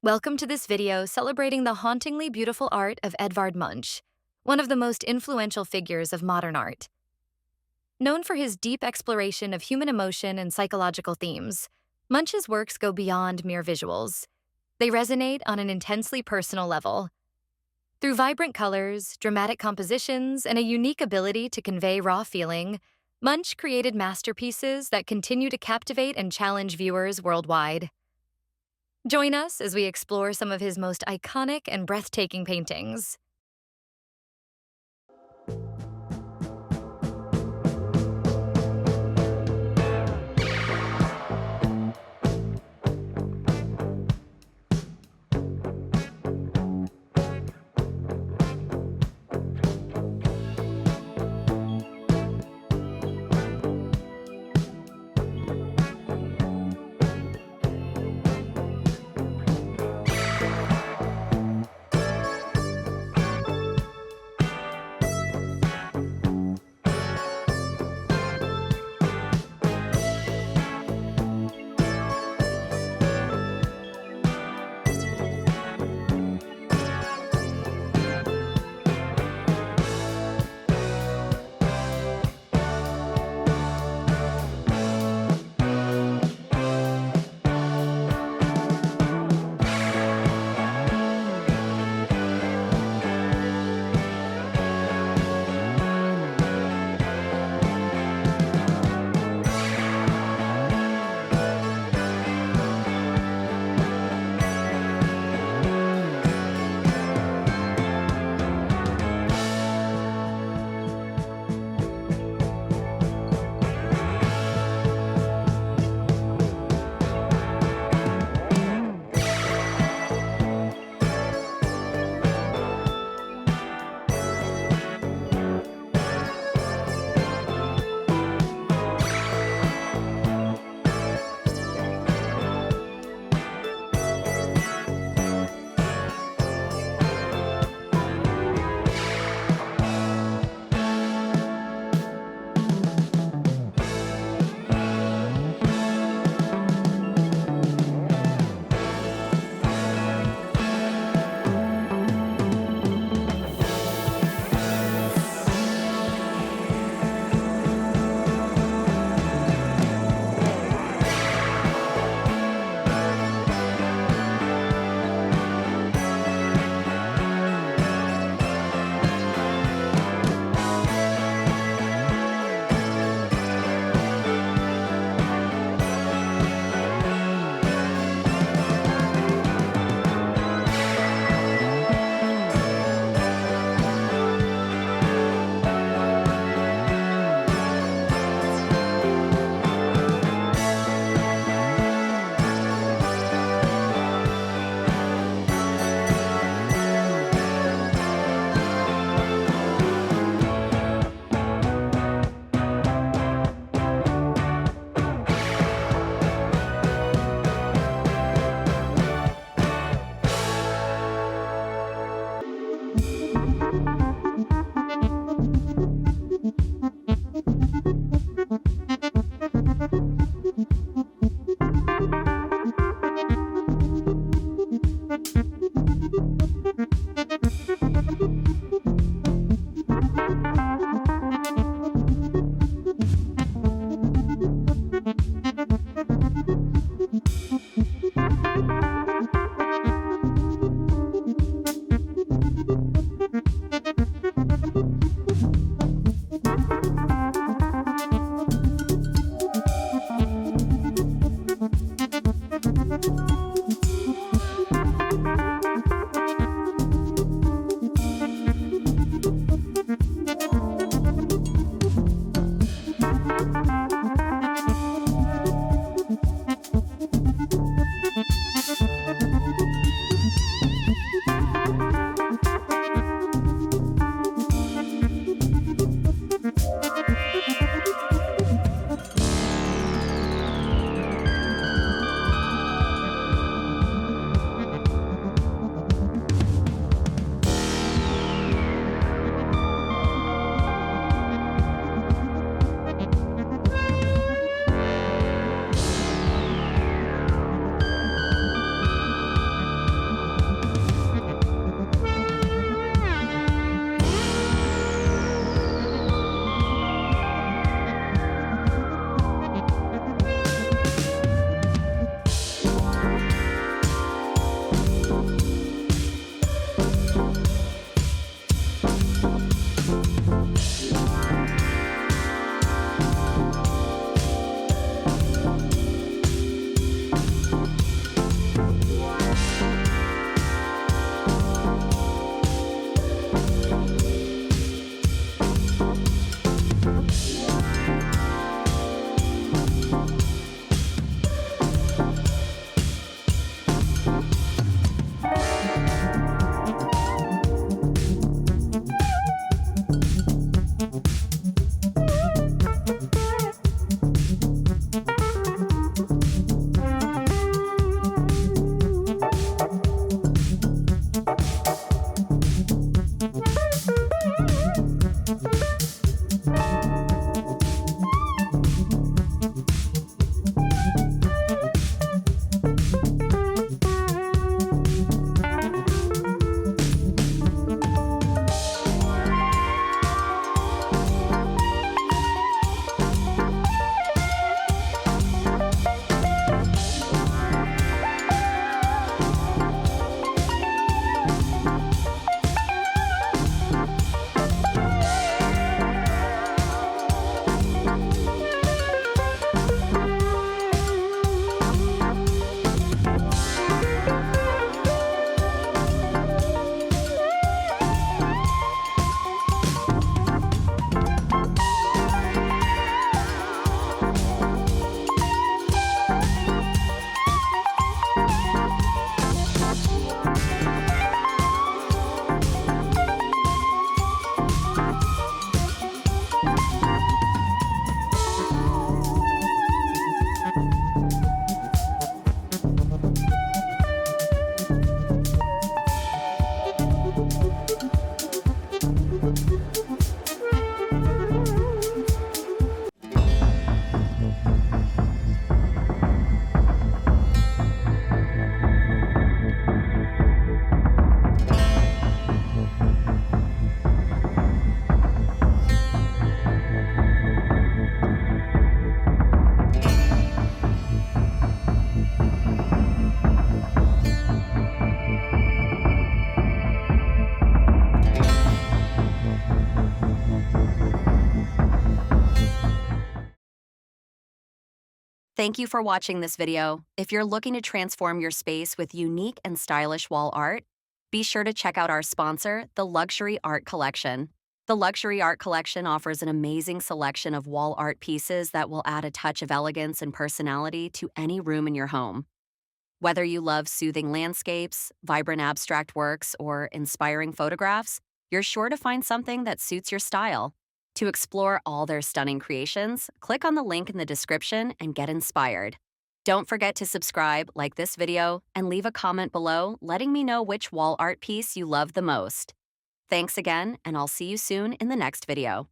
Welcome to this video celebrating the hauntingly beautiful art of Edvard Munch, one of the most influential figures of modern art. Known for his deep exploration of human emotion and psychological themes, Munch's works go beyond mere visuals. They resonate on an intensely personal level. Through vibrant colors, dramatic compositions, and a unique ability to convey raw feeling, Munch created masterpieces that continue to captivate and challenge viewers worldwide. Join us as we explore some of his most iconic and breathtaking paintings. Thank you for watching this video. If you're looking to transform your space with unique and stylish wall art, be sure to check out our sponsor, the Luxury Art Collection. The Luxury Art Collection offers an amazing selection of wall art pieces that will add a touch of elegance and personality to any room in your home. Whether you love soothing landscapes, vibrant abstract works, or inspiring photographs, you're sure to find something that suits your style. To explore all their stunning creations, click on the link in the description and get inspired. Don't forget to subscribe, like this video, and leave a comment below letting me know which wall art piece you love the most. Thanks again, and I'll see you soon in the next video.